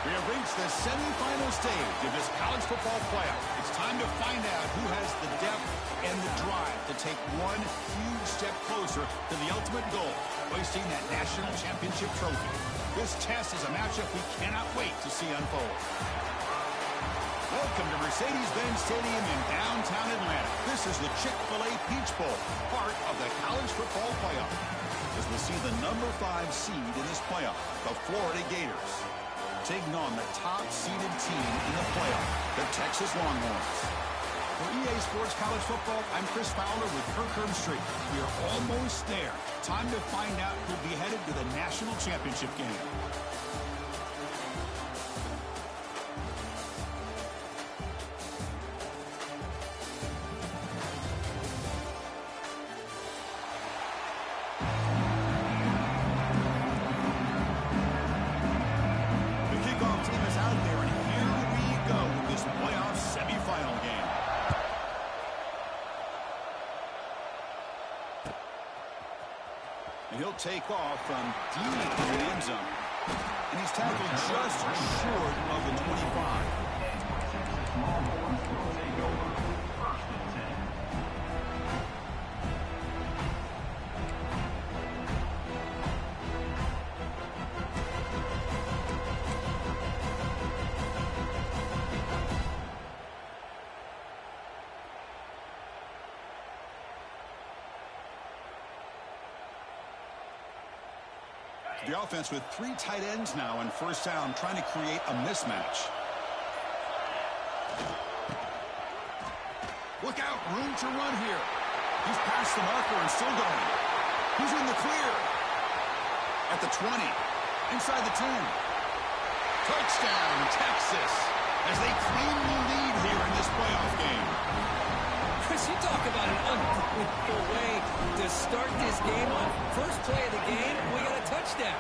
We have reached the semifinal stage of this college football playoff. It's time to find out who has the depth and the drive to take one huge step closer to the ultimate goal, hoisting that national championship trophy. This test is a matchup we cannot wait to see unfold. Welcome to Mercedes-Benz Stadium in downtown Atlanta. This is the Chick-fil-A Peach Bowl, part of the college football playoff. As we see the number 5 seed in this playoff, the Florida Gators, taking on the top-seeded team in the playoff, the Texas Longhorns. For EA Sports College Football, I'm Chris Fowler with Kirk Herbstreit. We are almost there. Time to find out who'll be headed to the national championship game. He'll take off from deep in the end zone. And he's tackled just short of the 25. The offense with 3 tight ends now in first down, trying to create a mismatch. Look out, room to run here. He's past the marker and still going. He's in the clear. At the 20, inside the 10. Touchdown, Texas, as they claim the lead here in this playoff game. Chris, you talk about an unbelievable way to start this game off. First play of the game, we got a touchdown.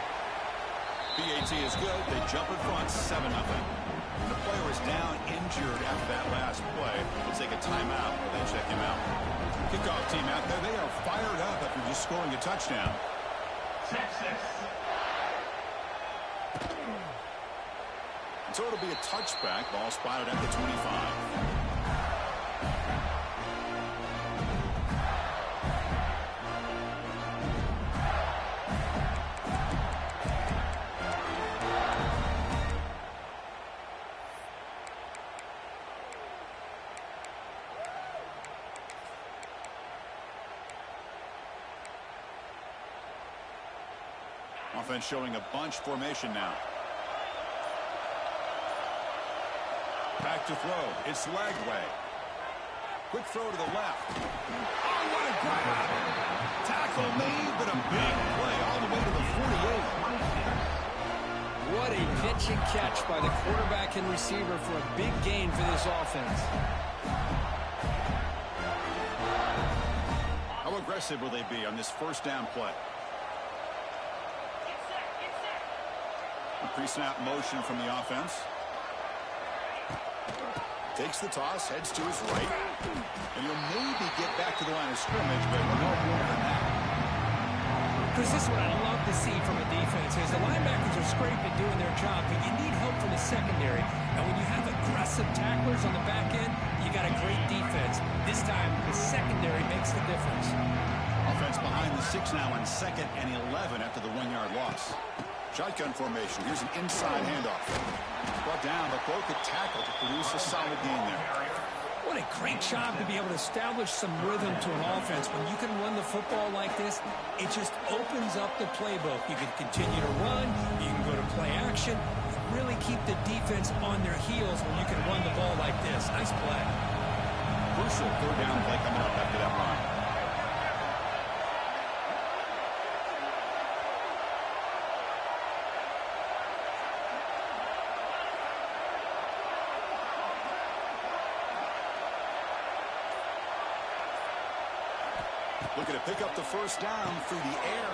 BAT is good. They jump in front, 7-0. The player is down injured after that last play. We'll take a timeout while they check him out. Kickoff team out there, they are fired up after just scoring a touchdown. Texas. So it'll be a touchback. Ball spotted at the 25. Offense showing a bunch formation now. Back to throw. It's Lagway. Quick throw to the left. Oh, what a grab. Tackle made, but a big play all the way to the 48. What a pitch and catch by the quarterback and receiver for a big gain for this offense. How aggressive will they be on this first down play? A pre-snap motion from the offense. Takes the toss, heads to his right. And he'll maybe get back to the line of scrimmage, but no more than that. Chris, this is what I love to see from a defense is the linebackers are scraping, doing their job, but you need help from the secondary. And when you have aggressive tacklers on the back end, you got a great defense. This time, the secondary makes the difference. Offense behind the 6 now on 2nd and 11 after the 1-yard loss. Shotgun formation. Here's an inside handoff. Brought down, but broke a tackle to produce a solid gain there. What a great job to be able to establish some rhythm to an offense. When you can run the football like this, it just opens up the playbook. You can continue to run. You can go to play action. Really keep the defense on their heels when you can run the ball like this. Nice play. Crucial 3rd down play coming up after that run. Looking to pick up the first down through the air.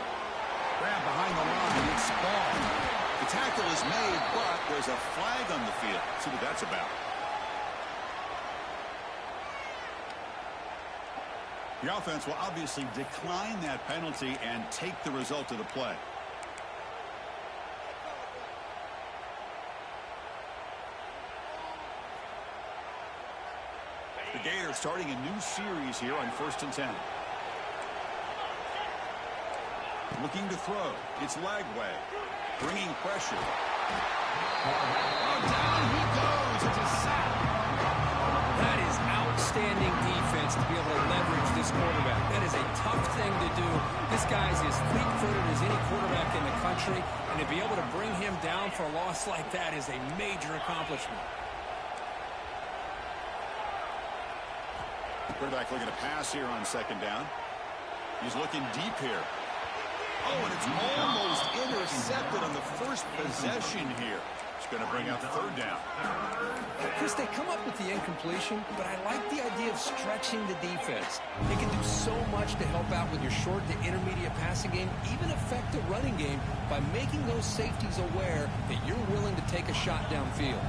Grab behind the line. It's ball. The tackle is made, but there's a flag on the field. See what that's about. The offense will obviously decline that penalty and take the result of the play. The Gators starting a new series here on 1st and 10. Looking to throw. It's Lagway. Bringing pressure. Oh, down he goes. It's a sack. That is outstanding defense to be able to leverage this quarterback. That is a tough thing to do. This guy is as fleet-footed as any quarterback in the country, and to be able to bring him down for a loss like that is a major accomplishment. Quarterback looking to pass here on 2nd down. He's looking deep here. Oh, and it's almost intercepted on the first possession here. It's going to bring up 3rd down. Chris, they come up with the incompletion, but I like the idea of stretching the defense. They can do so much to help out with your short to intermediate passing game, even affect the running game by making those safeties aware that you're willing to take a shot downfield.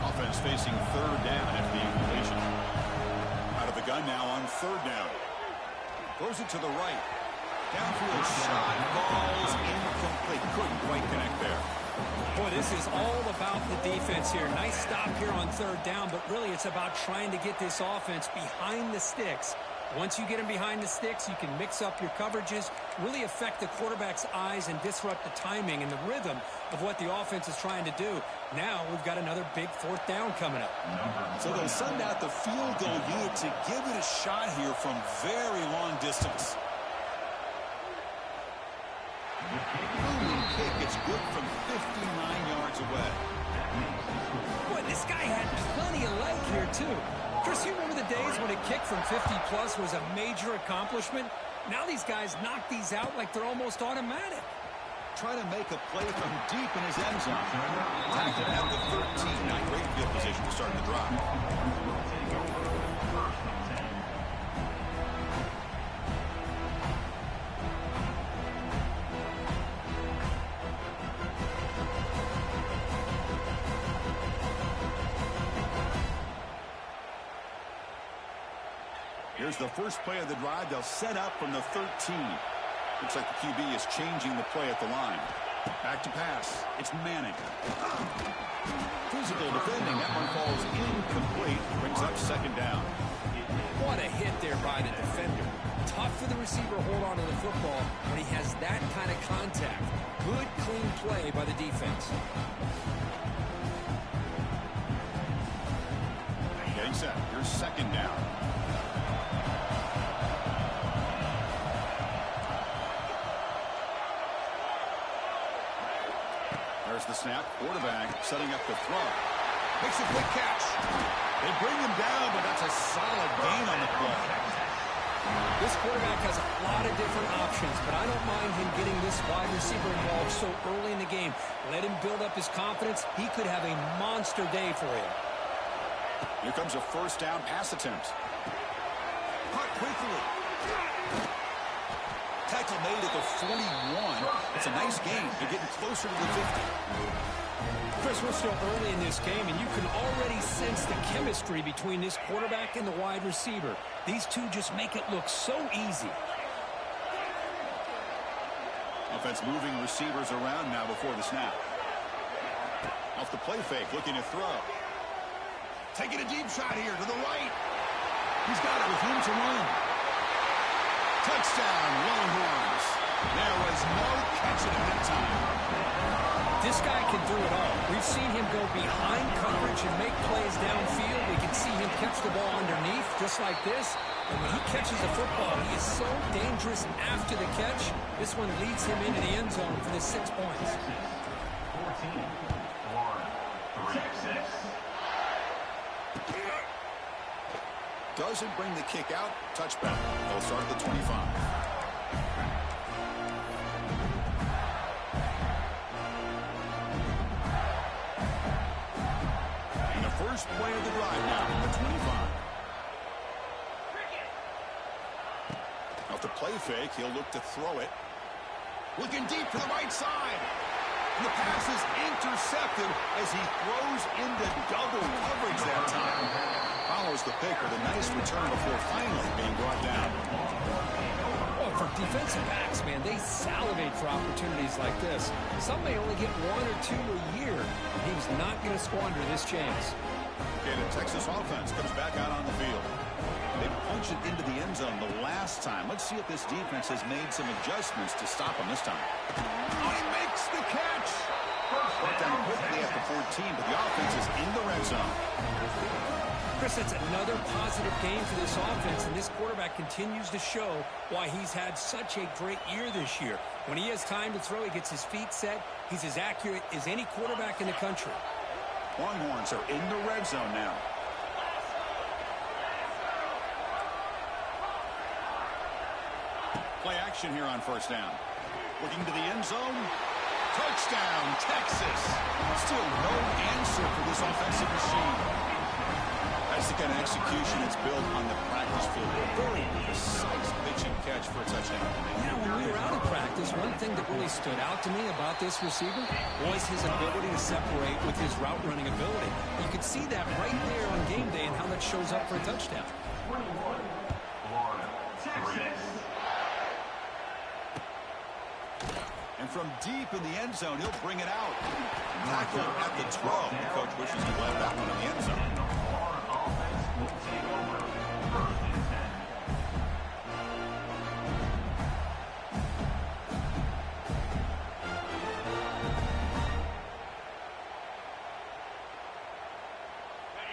Offense facing 3rd down after the incompletion. Out of the gun now on 3rd down. Throws it to the right. Downfield shot, balls incomplete. Couldn't quite connect there. Boy, this is all about the defense here. Nice stop here on 3rd down, but really it's about trying to get this offense behind the sticks. Once you get them behind the sticks, you can mix up your coverages, really affect the quarterback's eyes and disrupt the timing and the rhythm of what the offense is trying to do. Now we've got another big 4th down coming up. So they'll send out the field goal unit to give it a shot here from very long distance. Booming kick. It's good from 59 yards away. Boy, this guy had plenty of leg here, too. Chris, you remember the days when a kick from 50-plus was a major accomplishment? Now these guys knock these out like they're almost automatic. Try to make a play from deep in his end zone. Tackled at the 13. Not great field position to start the drive. Here's the first play of the drive. They'll set up from the 13. Looks like the QB is changing the play at the line. Back to pass. It's Manning. Physical defending. That one falls incomplete. Brings up 2nd down. What a hit there by the defender. Tough for the receiver to hold on to the football when he has that kind of contact. Good, clean play by the defense. Getting set. Here's 2nd down. snap. Quarterback setting up the throw. Makes a quick catch. They bring him down, but that's a solid gain on the play. This quarterback has a lot of different options, but I don't mind him getting this wide receiver involved so early in the game. Let him build up his confidence. He could have a monster day for you. Here comes a first down pass attempt. Caught quickly. Tackle made at the 41. It's a nice gain. They're getting closer to the 50. Chris, we're still early in this game, and you can already sense the chemistry between this quarterback and the wide receiver. These two just make it look so easy. Offense moving receivers around now before the snap. Off the play fake, looking to throw. Taking a deep shot here to the right. He's got it with room to run. Touchdown, Longhorns. There was no catching him that time. This guy can do it all. We've seen him go behind coverage and make plays downfield. We can see him catch the ball underneath, just like this. And when he catches the football, he is so dangerous after the catch. This one leads him into the end zone for the 6 points. 14, 1, 6. Doesn't bring the kick out. Touchback. They'll start at the 25. First play of the drive now, the 25. Off the play fake, he'll look to throw it. Looking deep to the right side. And the pass is intercepted as he throws into double coverage that time. Follows the pick with a nice return before finally being brought down. Oh, for defensive backs, man, they salivate for opportunities like this. Some may only get 1 or 2 a year. He was not going to squander this chance. Okay, the Texas offense comes back out on the field. They punched it into the end zone the last time. Let's see if this defense has made some adjustments to stop him this time. Oh, he makes the catch. Brought down quickly at the 14, but the offense is in the red zone. Chris, it's another positive game for this offense, and this quarterback continues to show why he's had such a great year this year. When he has time to throw, he gets his feet set. He's as accurate as any quarterback in the country. Longhorns are in the red zone now. Play action here on first down. Looking to the end zone. Touchdown, Texas. Still no answer for this offensive machine. That's the kind of execution that's built on the practice field. Very precise pitch and catch for a touchdown. You know, when we were out of practice, one thing that really stood out to me about this receiver was his ability to separate with his route running ability. You could see that right there on game day and how that shows up for a touchdown. 21, Florida, 6. And from deep in the end zone, he'll bring it out. Tackle at the 12. Coach wishes he left that one in the end zone.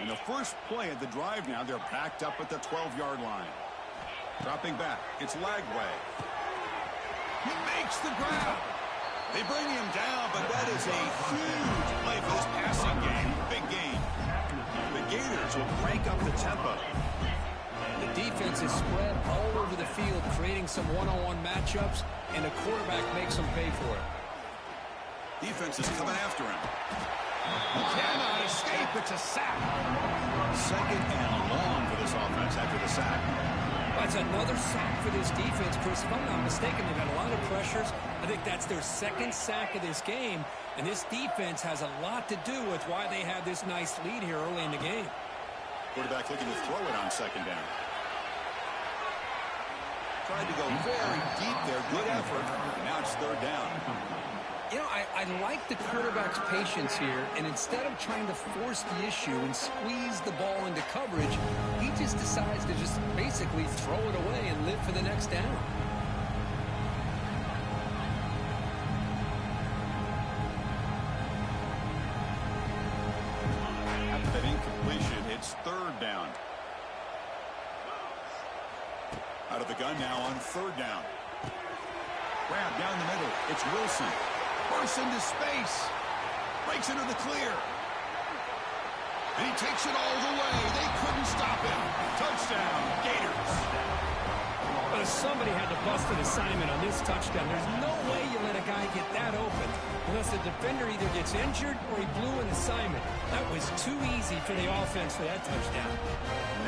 In the first play of the drive now, they're backed up at the 12-yard line. Dropping back, it's Lagway. He makes the grab. They bring him down, but that is a huge play for this passing game. Big gain. The Gators will crank up the tempo. The defense is spread all over the field, creating some one-on-one matchups, and the quarterback makes them pay for it. Defense is coming after him. He cannot escape. It's a sack. Second and long for this offense after the sack. That's another sack for this defense, Chris. If I'm not mistaken, they've had a lot of pressures. I think that's their second sack of this game, and this defense has a lot to do with why they have this nice lead here early in the game. Quarterback looking to throw it on second down. Tried to go very deep there. Good effort. And now it's third down. You know, I like the quarterback's patience here, and instead of trying to force the issue and squeeze the ball into coverage, he just decides to just basically throw it away and live for the next down. After that incompletion, it's third down. Out of the gun now on third down. Grab down the middle. It's Wilson. Bursts into space. Breaks into the clear. And he takes it all the way. They couldn't stop him. Touchdown, Gators. Well, somebody had to bust an assignment on this touchdown. There's no way you let a guy get that open unless the defender either gets injured or he blew an assignment. That was too easy for the offense for that touchdown.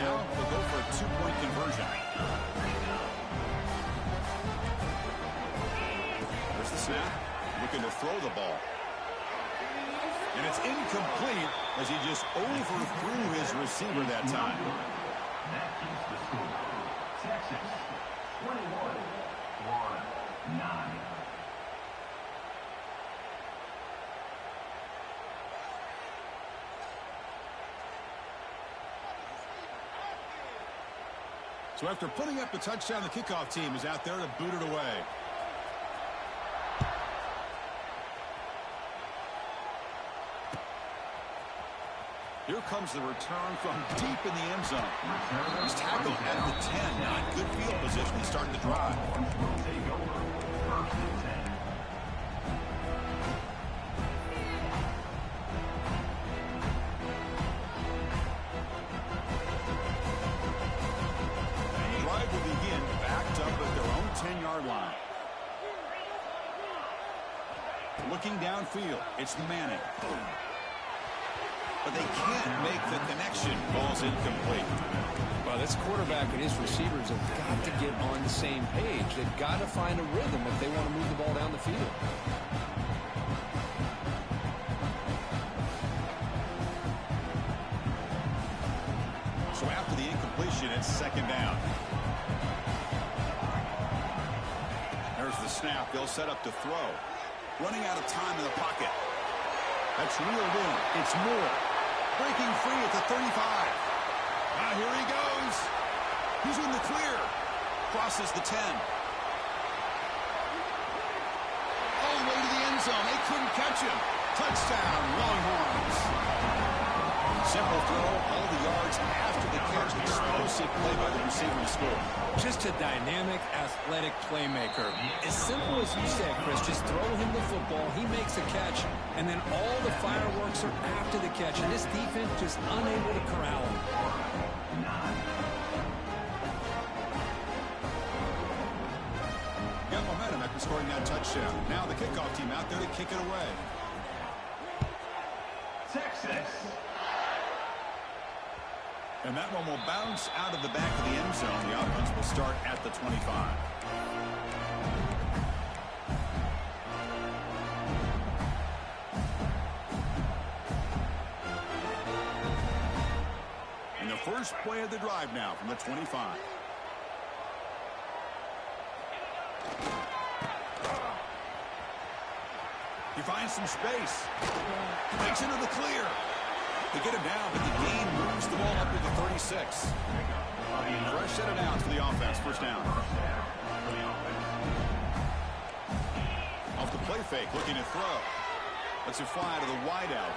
Now they'll go for a two-point conversion. There's the snap. Looking to throw the ball. And it's incomplete as he just overthrew his receiver that time. That keeps the score. Texas 21, Florida 9. So after putting up the touchdown, the kickoff team is out there to boot it away. Here comes the return from deep in the end zone. He's tackled at the 10. Not good field position to start the drive. Will take over. First and 10. The drive will begin backed up at their own 10-yard line. Looking downfield, it's Manning. But they can't make the connection. Ball's incomplete. Well, this quarterback and his receivers have got to get on the same page. They've got to find a rhythm if they want to move the ball down the field. So after the incompletion, it's second down. There's the snap. They'll set up to throw. Running out of time in the pocket. That's reeled in. It's Moore. Breaking free at the 35. Now here he goes. He's in the clear. Crosses the 10. All the way to the end zone. They couldn't catch him. Touchdown, Longhorns. Simple throw, all the yards after the catch. Explosive play by the receiver to score. Just a dynamic, athletic playmaker. As simple as you said, Chris, just throw him the football, he makes a catch, and then all the fireworks are after the catch, and this defense just unable to corral him. Got momentum after scoring that touchdown. Now the kickoff team out there to kick it away. Texas. And that one will bounce out of the back of the end zone. The offense will start at the 25. And the first play of the drive now from the 25. He finds some space. Takes into the clear. They get him down, but the gain moves the ball up to the 36. Fresh set of downs for the offense. First down. Off the play fake, looking to throw. Lets it fly to the wideout.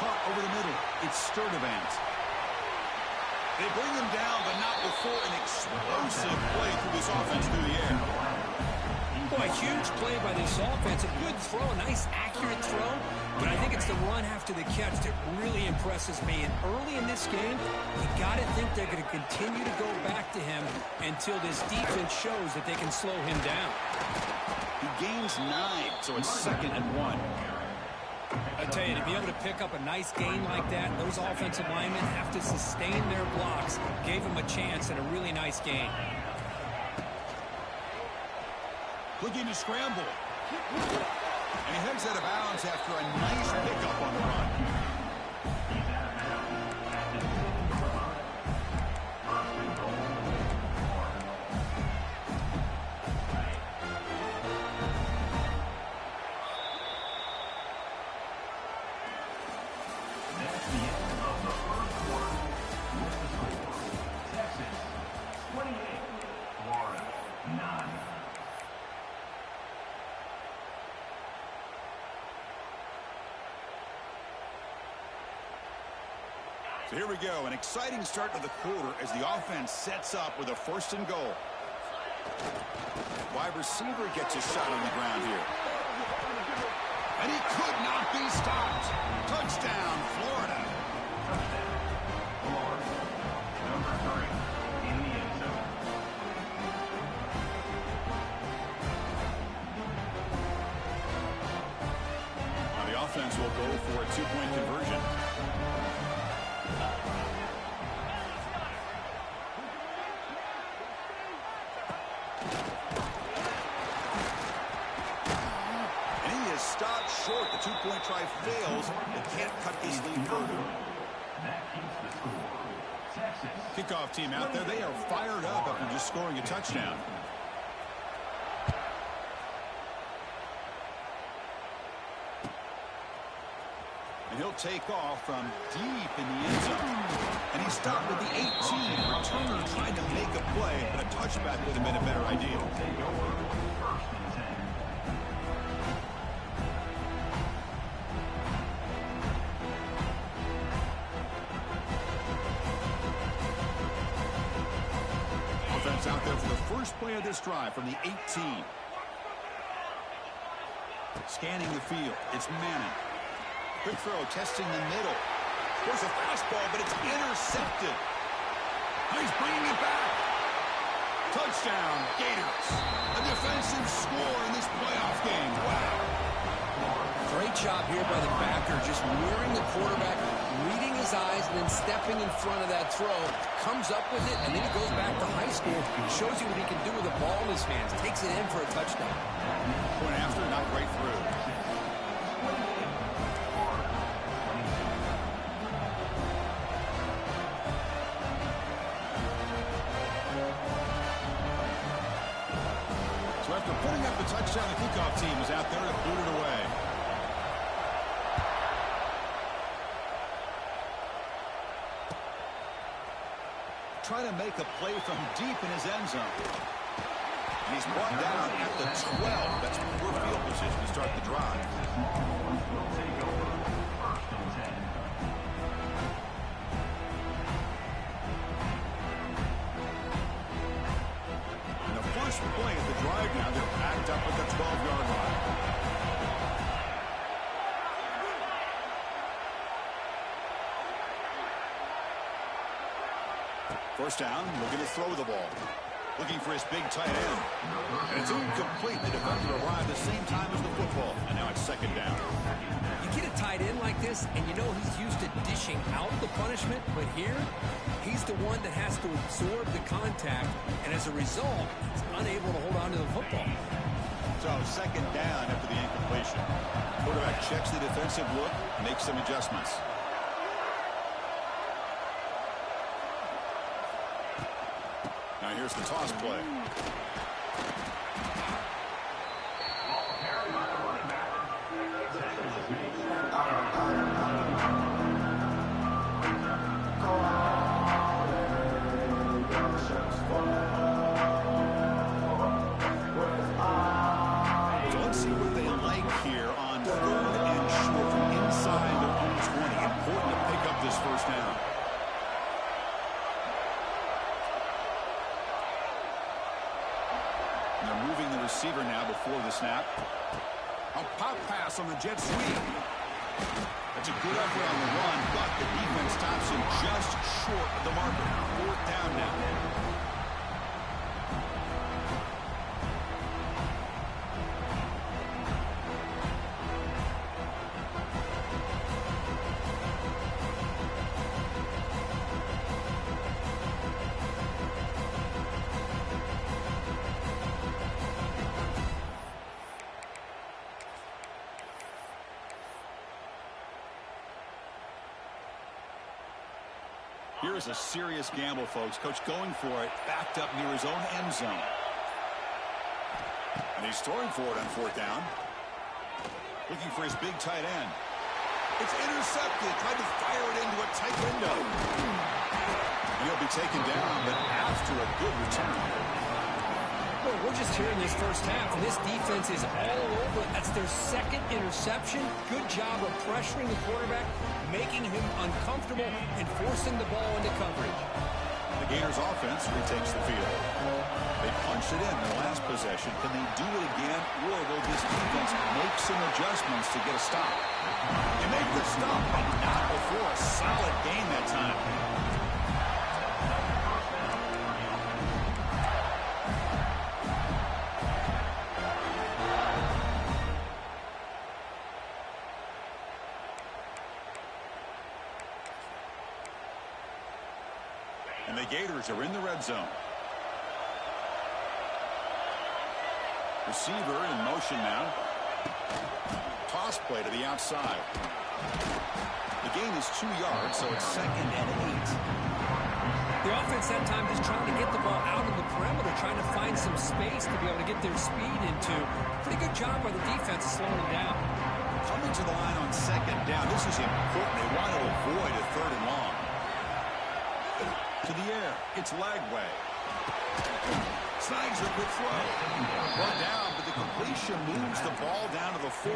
Caught over the middle. It's Sturdivant. They bring him down, but not before an explosive play through this offense through the air. Boy, huge play by this offense. A good throw, a nice accurate throw. But I think it's the run after the catch that really impresses me. And early in this game, you got to think they're going to continue to go back to him until this defense shows that they can slow him down. He gains 9, so it's 2nd and 1. I tell you, to be able to pick up a nice gain like that, those offensive linemen have to sustain their blocks. Gave him a chance at a really nice gain. Looking to scramble. And he heads out of bounds after a nice pickup on the run. That's the end of the first quarter. With the score, Texas 28, Florida 9. So here we go, an exciting start to the quarter as the offense sets up with a 1st and goal. Wide receiver gets a shot on the ground here. And he could not be stopped. Touchdown, Florida. Touchdown, Florida. Number 3 in the end zone. Now the offense will go for a 2-point conversion. Stopped short. The 2-point try fails. They can't cut this lead further. That keeps the score. Texas. Kickoff team out there. They are fired up after just scoring a touchdown. And he'll take off from deep in the end zone. And he stopped with the 18. Returner tried to make a play, but a touchback would have been a better idea. Take over. First and 10. Offense out there for the first play of this drive from the 18. Scanning the field. It's Manning. Quick throw, testing the middle. There's a fastball, but it's intercepted. He's bringing it back. Touchdown, Gators. A defensive score in this playoff game. Wow. Great job here by the backer, just mirroring the quarterback, reading his eyes, and then stepping in front of that throw. Comes up with it, and then he goes back to high school. Shows you what he can do with the ball in his hands. Takes it in for a touchdown. Point after, not great through. So after putting up the touchdown, the kickoff team is out there to boot it away. Trying to make a play from deep in his end zone. And he's brought down at the 12. That's poor field position to start the drive. Will take over. First and 10. And the first play of the drive now, they're backed up at the 12-yard line. First down, looking to throw the ball. Looking for his big tight end. And it's incomplete. The defender arrived at the same time as the football. And now it's second down. You get a tight end like this, and you know he's used to dishing out the punishment, but here, he's the one that has to absorb the contact, and as a result, he's unable to hold on to the football. So second down after the incompletion. Quarterback checks the defensive look, makes some adjustments. Now here's the toss play. So let's see what they like here on 3rd and short from inside their own 20. Important to pick up this first down. They're moving the receiver now before the snap. A pop pass on the jet sweep. That's a good effort on the run, but the defense stops him just short of the marker. 4th down now. Here is a serious gamble, folks. Coach going for it, backed up near his own end zone. And he's throwing for it on 4th down. Looking for his big tight end. It's intercepted. Tried to fire it into a tight window. And he'll be taken down, but after a good return. Well, we're just here in this first half, and this defense is all over. That's their second interception. Good job of pressuring the quarterback, making him uncomfortable, and forcing the ball into coverage. The Gators offense retakes the field. They punched it in their last possession. Can they do it again, or will this defense make some adjustments to get a stop? They make the stop, but not before a solid gain that time. And the Gators are in the red zone. Receiver in motion now. Toss play to the outside. The gain is 2 yards, so it's 2nd and 8. The offense that time just trying to get the ball out of the perimeter, trying to find some space to be able to get their speed into. Pretty good job by the defense of slowing them down. Coming to the line on 2nd down. This is important. They want to avoid a 3rd and long. To the air. It's Lagway. Snags a good throw. Brought down, but the completion moves the ball down to the 4.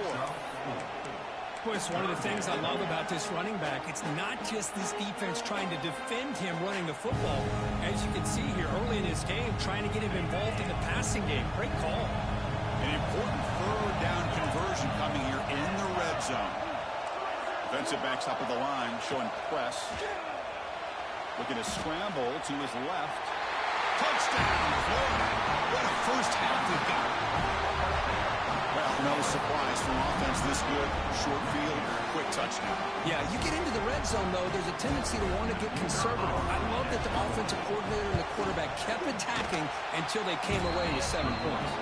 Boy, it's one of the things I love about this running back. It's not just this defense trying to defend him running the football. As you can see here early in his game, trying to get him involved in the passing game. Great call. An important 3rd down conversion coming here in the red zone. Defensive backs up at the line, showing press. Looking to scramble to his left. Touchdown, Florida. What a first half we've got. Well, no surprise from offense this good. Short field, quick touchdown. Yeah, you get into the red zone, though, there's a tendency to want to get conservative. I love that the offensive coordinator and the quarterback kept attacking until they came away with 7 points.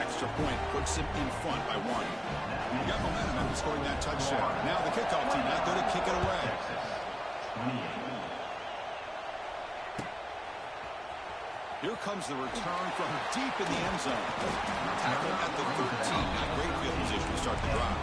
Extra point puts him in front by 1. You got momentum after scoring that touchdown. Now the kickoff team out there to kick it away. Here comes the return from deep in the end zone. Tackle at the 13. Not great field position to start the drive.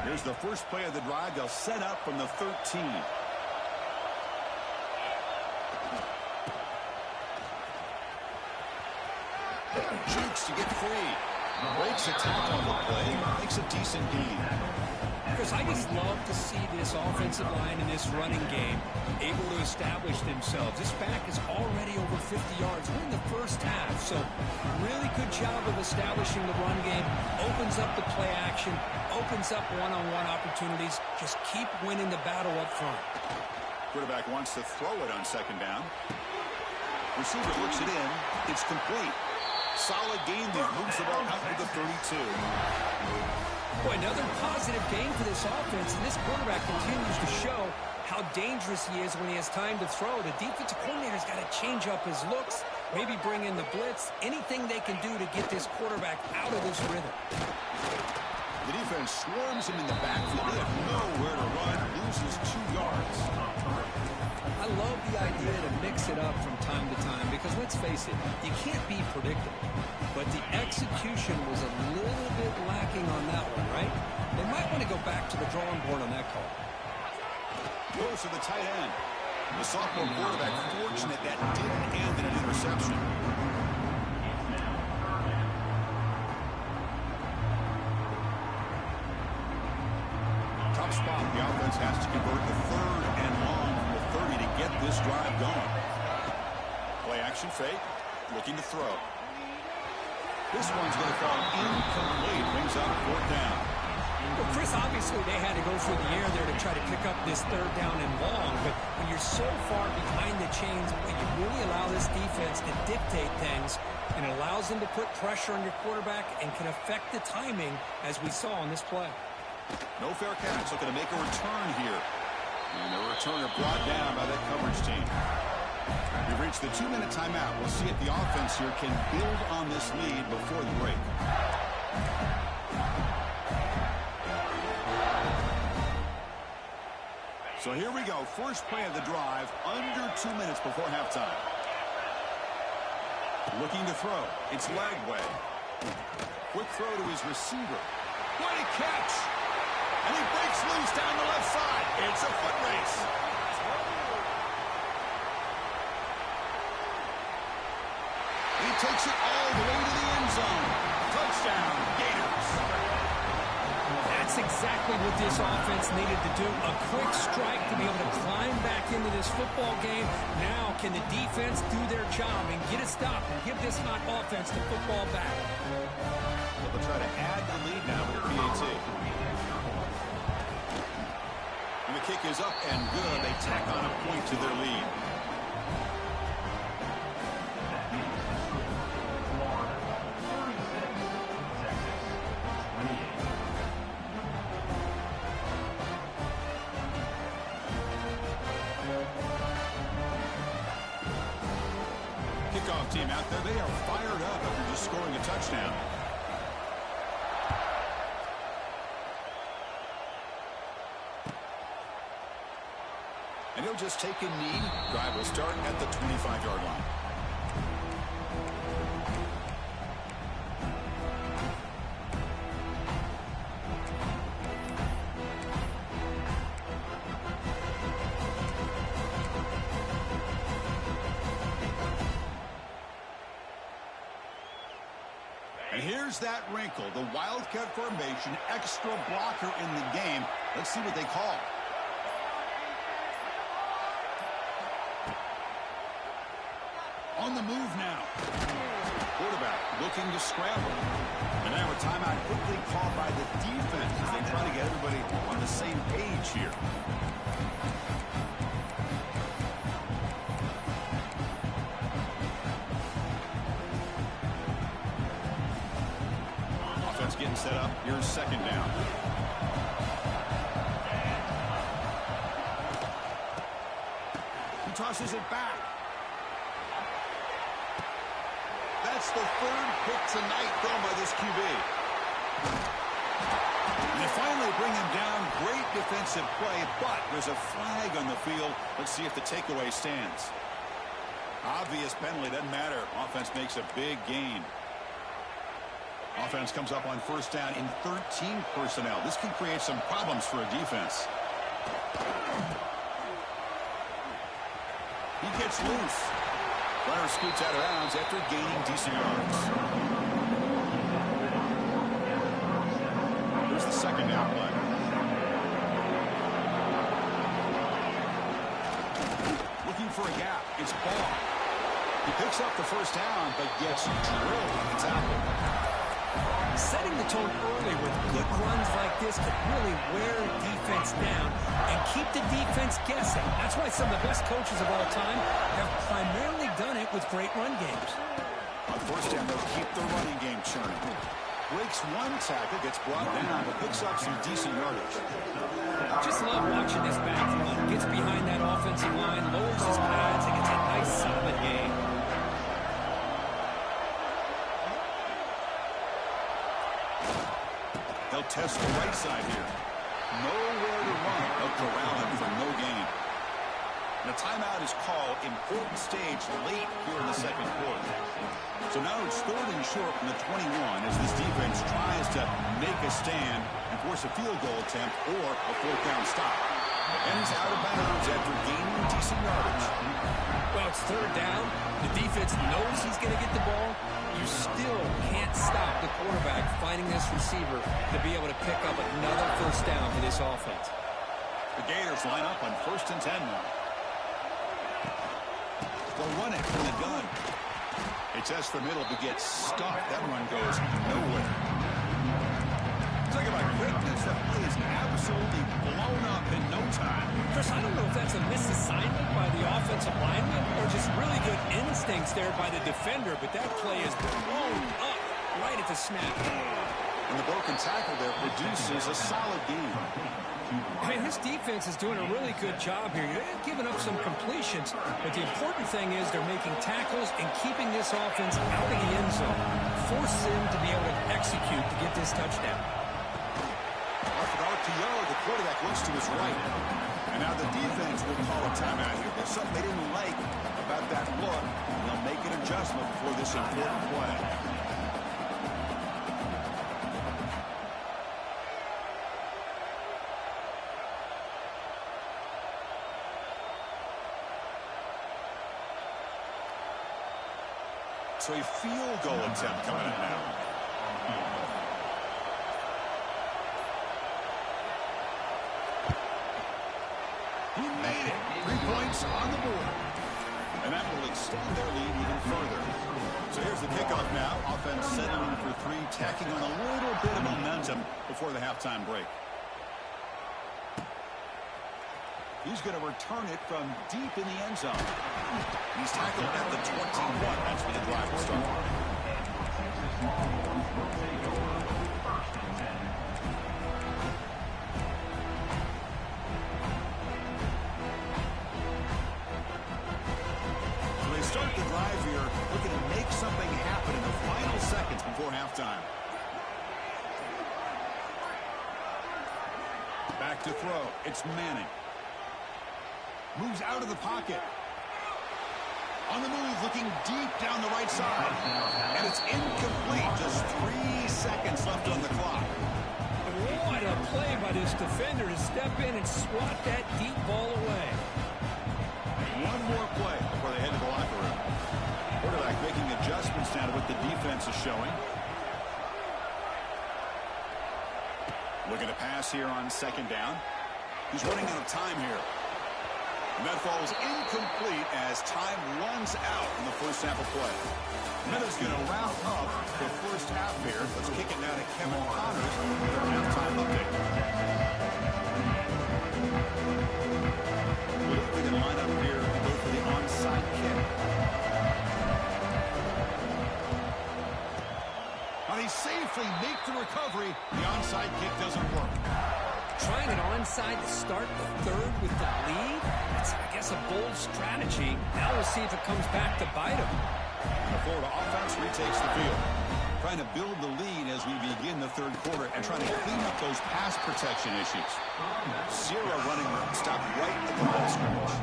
Here's the first play of the drive. They'll set up from the 13. Jukes to get free. Breaks a tackle on the play. Makes a decent gain. Chris, I just love to see this offensive line in this running game able to establish themselves. This back is already over 50 yards. We're in the first half, so really good job of establishing the run game. Opens up the play action. Opens up one-on-one opportunities. Just keep winning the battle up front. Quarterback wants to throw it on 2nd down. Receiver looks it in. It's complete. Solid gain there. Moves the ball out to the 32. Boy, another positive gain for this offense, and this quarterback continues to show how dangerous he is when he has time to throw. The defensive coordinator's got to change up his looks, maybe bring in the blitz, anything they can do to get this quarterback out of this rhythm. The defense swarms him in the backfield. They have nowhere to run. Loses 2 yards. I love the idea to mix it up from time to time because, let's face it, you can't be predictable. But the execution was a little bit lacking on that one, right? They might want to go back to the drawing board on that call. Goes to the tight end. The sophomore quarterback fortunate that didn't end in an interception. Tough spot. The offense has to convert the 3rd and long from the 30 to get this drive going. Play action fake. Looking to throw. This one's going to fall incomplete. Brings up 4th down. Well, Chris, obviously they had to go through the air there to try to pick up this 3rd down and long. But when you're so far behind the chains, you really allow this defense to dictate things. And it allows them to put pressure on your quarterback and can affect the timing, as we saw on this play. No fair catch. Looking to make a return here. And the returner brought down by that coverage team. We've reached the 2-minute timeout. We'll see if the offense here can build on this lead before the break. So here we go. First play of the drive. Under 2 minutes before halftime. Looking to throw. It's Lagway. Quick throw to his receiver. What a catch! And he breaks loose down the left side. It's a foot race. takes it all the way to the end zone. Touchdown, Gators. That's exactly what this offense needed to do. A quick strike to be able to climb back into this football game. Now, can the defense do their job and get a stop and give this hot offense the football back? Well, they'll try to add the lead now with a PAT. And the kick is up and good. They tack on a point to their lead. Kickoff team out there, they are fired up after just scoring a touchdown. And he'll just take a knee. Drive will start at the 25-yard line. And here's that wrinkle, the Wildcat formation, extra blocker in the game. Let's see what they call. On the move now. Quarterback looking to scramble. And now a timeout quickly called by the defense as they try to get everybody on the same page here. Offense getting set up. Here's second down. He tosses it back. That's the third pick tonight thrown by this QB. And they finally bring him down. Great defensive play, but there's a flag on the field. Let's see if the takeaway stands. Obvious penalty, doesn't matter. Offense makes a big gain. Offense comes up on first down in 13 personnel. This can create some problems for a defense. He gets loose. Runner scoots out of bounds after gaining decent yards. Here's the second down play. Looking for a gap. It's Ball. He picks up the first down, but gets drilled on the tackle. Setting the tone early with good runs like this can really wear defense down and keep the defense guessing. That's why some of the best coaches of all time have primarily done it with great run games. On first down, they'll keep the running game churning. Breaks one tackle, gets brought down, but picks up some decent yardage. Just love watching this back run. Gets behind that offensive line, lowers his pads, and gets a nice solid gain. They'll test the right side here. Nowhere to run. They'll corral him for no gain. And a timeout is called. Important stage late here in the second quarter. So now it's third and short from the 21 as this defense tries to make a stand and force a field goal attempt or a fourth down stop. And he's out of bounds after gaining decent yardage. Well, it's third down. The defense knows he's going to get the ball. You still can't stop the quarterback finding this receiver to be able to pick up another first down for this offense. The Gators line up on 1st and 10 now. They'll run it from the gun. They test the middle but get stuck. That run goes nowhere. Talk about quickness. That play is absolutely blown up in no time. Chris, I don't know if that's a misassignment by the offensive lineman or just really good instincts there by the defender, but that play is blown up right at the snap. And the broken tackle there produces a solid game. I mean, this defense is doing a really good job here. They're giving up some completions, but the important thing is they're making tackles and keeping this offense out of the end zone. Forces them to be able to execute to get this touchdown. Off an RPO, the quarterback looks to his right. And now the defense will call a timeout here. There's something they didn't like about that look. And they'll make an adjustment for this important play. So a field goal attempt coming up now. He made it. 3 points on the board. And that will extend their lead even further. So here's the kickoff now. Offense settling for 3, tacking on a little bit of momentum before the halftime break. He's going to return it from deep in the end zone. He's tackled at the 21. That's where the drive will start. So they start the drive here, looking to make something happen in the final seconds before halftime. Back to throw. It's Manning. Moves out of the pocket. On the move, looking deep down the right side. And it's incomplete. Just 3 seconds left on the clock. What a play by this defender to step in and swat that deep ball away. One more play before they head to the locker room. Quarterback making adjustments now to what the defense is showing. Looking to pass here on second down. He's running out of time here. And that falls incomplete as time runs out in the first half of play. Minutes going to wrap up the first half here. Let's kick it now to Kevin Connors for a halftime update. We'll look if we can line up here and go for the onside kick. Now they safely make the recovery. The onside kick doesn't work. Trying it onside to start the third with the lead? It's, I guess, a bold strategy. Now we'll see if it comes back to bite them. The Florida offense retakes the field. Trying to build the lead as we begin the third quarter and trying to clean up those pass protection issues. Zero running stop right at the line of scrimmage.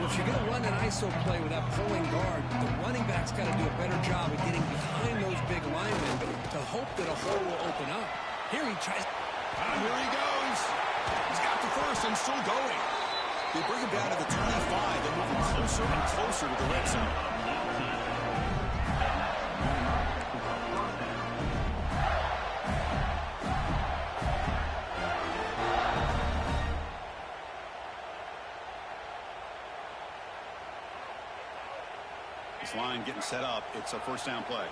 Well, if you're going to run an ISO play with that pulling guard, the running back's got to do a better job of getting behind those big linemen to hope that a hole will open up. Here he tries. Here he goes. He's got the first and still going. They bring him down to the 25. They're moving closer and closer to the red zone. This line getting set up. It's a first down play.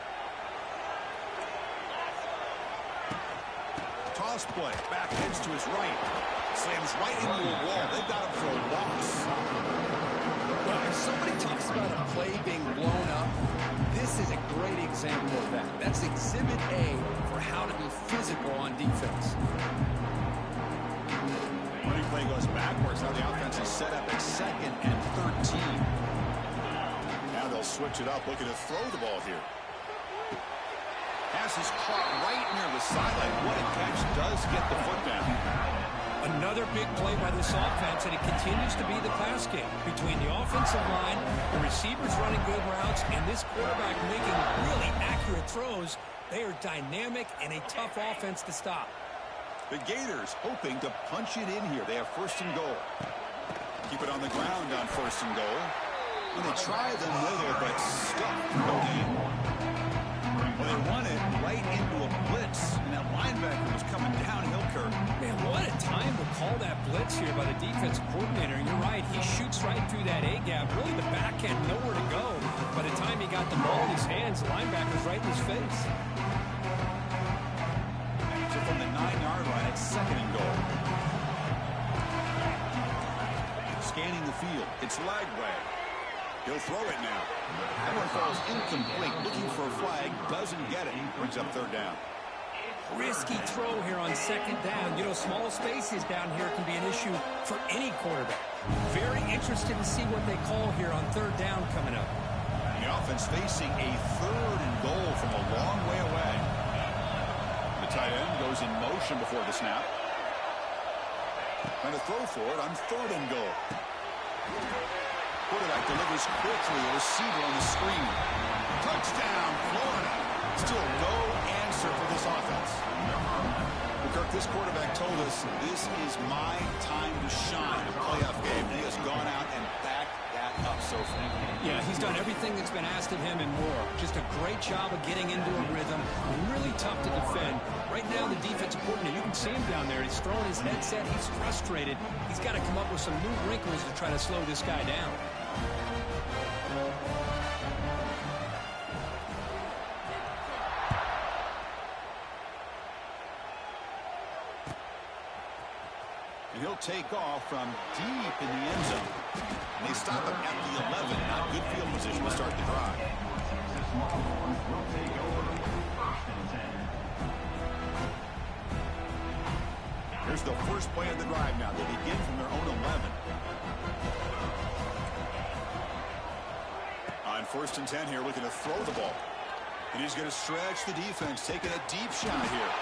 Toss play. Back heads to his right. Slams right into a wall. They've got him for a loss. Well, if somebody talks about a play being blown up, this is a great example of that. That's exhibit A for how to be physical on defense. Running play goes backwards. Now the offense is set up at 2nd and 13. Now they'll switch it up, looking to throw the ball here. Pass is caught right near the sideline. What a catch. Does get the foot down. Another big play by this offense, and it continues to be the pass game between the offensive line, the receivers running good routes, and this quarterback making really accurate throws. They are dynamic and a tough offense to stop. The Gators hoping to punch it in here. They have 1st and goal. Keep it on the ground on 1st and goal. When they try the middle, but stuck. No gain. Well, they run it right into a blitz, and that linebacker was coming downhill, Kirk. Man, what a time to call that blitz here by the defensive coordinator. You're right, he shoots right through that A-gap. Really, the back end, nowhere to go. By the time he got the ball in his hands, the linebacker's right in his face. So from the 9-yard line, it's 2nd and goal. Scanning the field, it's Lagway. He'll throw it now. That one falls incomplete. Looking for a flag. Doesn't get it. Brings up 3rd down. Risky throw here on 2nd down. You know, small spaces down here can be an issue for any quarterback. Very interested to see what they call here on 3rd down coming up. The offense facing a 3rd and goal from a long way away. The tight end goes in motion before the snap. And a throw for it on 3rd and goal. Quarterback delivers quickly. A receiver on the screen. Touchdown, Florida. Still no answer for this offense. Well, Kirk, this quarterback told us this is my time to shine in a playoff game. And he has gone out and backed that up so far. Yeah, he He's done everything that's been asked of him and more. Just a great job of getting into a rhythm. Really tough to defend. Right now, the defensive coordinator, you can see him down there. He's throwing his headset. He's frustrated. He's got to come up with some new wrinkles to try to slow this guy down. And he'll take off from deep in the end zone. And they stop him at the 11. Not good field position to start the drive. Texas Longhorns will take over 1st and 10. Here's the first play of the drive now. They begin from their own 11. On 1st and 10 here, looking to throw the ball. And he's going to stretch the defense, taking a deep shot here.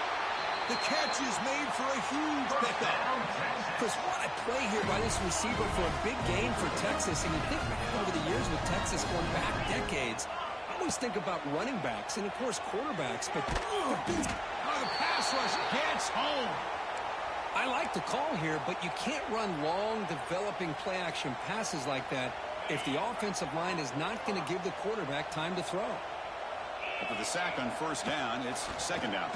The catch is made for a huge pickup. Chris, what a play here by this receiver for a big gain for Texas. And you think back over the years with Texas going back decades, I always think about running backs and, of course, quarterbacks. But the pass rush gets home. I like the call here, but you can't run long, developing play-action passes like that if the offensive line is not going to give the quarterback time to throw. After the sack on 1st down, it's 2nd down.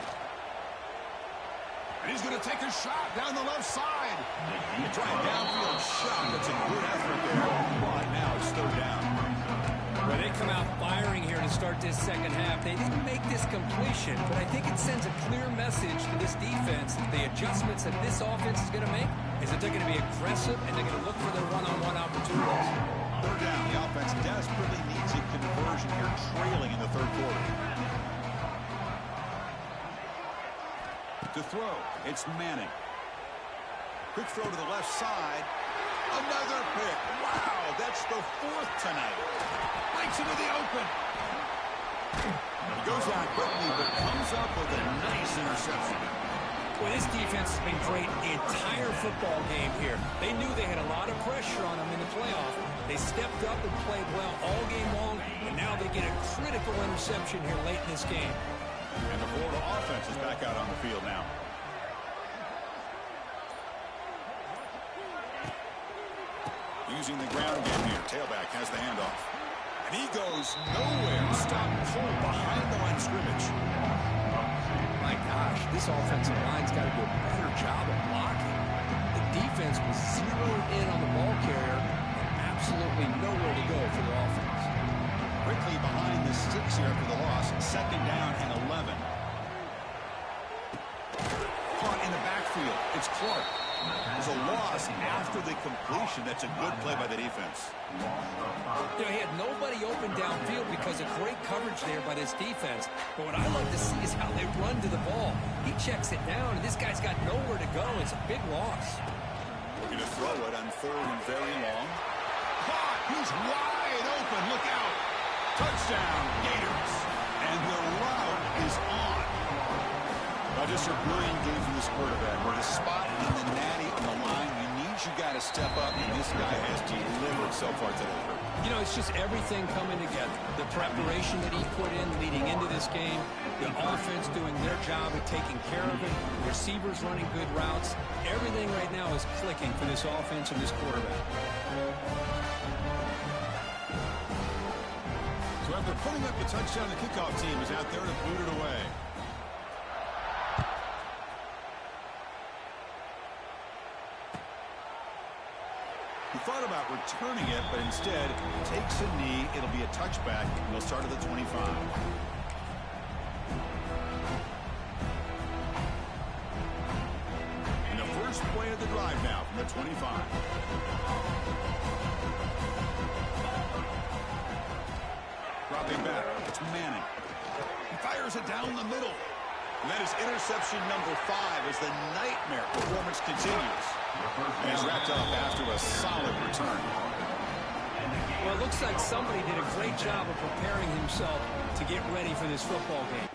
And he's going to take a shot down the left side. They try a downfield shot. That's a good effort there. But now it's 3rd down. Well, they come out firing here to start this 2nd half. They didn't make this completion, but I think it sends a clear message to this defense that the adjustments that this offense is going to make is that they're going to be aggressive and they're going to look for their one-on-one opportunities. 3rd down. The offense desperately needs a conversion here, trailing in the 3rd quarter. To throw, it's Manning. Quick throw to the left side. Another pick. Wow, that's the 4th tonight. Breaks into the open. He goes out quickly, but comes up with a nice interception. Well, this defense has been great the entire football game here. They knew they had a lot of pressure on them in the playoff. They stepped up and played well all game long, and now they get a critical interception here late in this game. And the Florida offense is back out on the field now. Using the ground game here. Tailback has the handoff. And he goes nowhere. Stop pull behind the line of scrimmage. My gosh, this offensive line's got to do a better job of blocking. The defense was zeroed in on the ball carrier and absolutely nowhere to go for the offense. Quickly behind the sticks here after the loss. 2nd down and 11. Caught in the backfield. It's Clark. There's a loss after the completion. That's a good play by the defense. You know, he had nobody open downfield because of great coverage there by this defense. But what I love to see is how they run to the ball. He checks it down, and this guy's got nowhere to go. It's a big loss. Looking to throw it on 3rd and very long. Caught. He's wide open. Look out. Touchdown, Gators. And the route is on. Now just a brilliant game from this quarterback. With a spot in the natty on the line, you got to step up, and this guy has delivered so far today. You know, it's just everything coming together. The preparation that he put in leading into this game, the offense doing their job of taking care of it, receivers running good routes. Everything right now is clicking for this offense and this quarterback. So after putting up the touchdown, the kickoff team is out there to boot it away. He thought about returning it, but instead takes a knee. It'll be a touchback, and they'll start at the 25. And the first play of the drive now from the 25. Dropping back, it's Manning. He fires it down the middle. And that is interception number 5 as the nightmare performance continues. And he's wrapped up after a solid return. Well, it looks like somebody did a great job of preparing himself to get ready for this football game.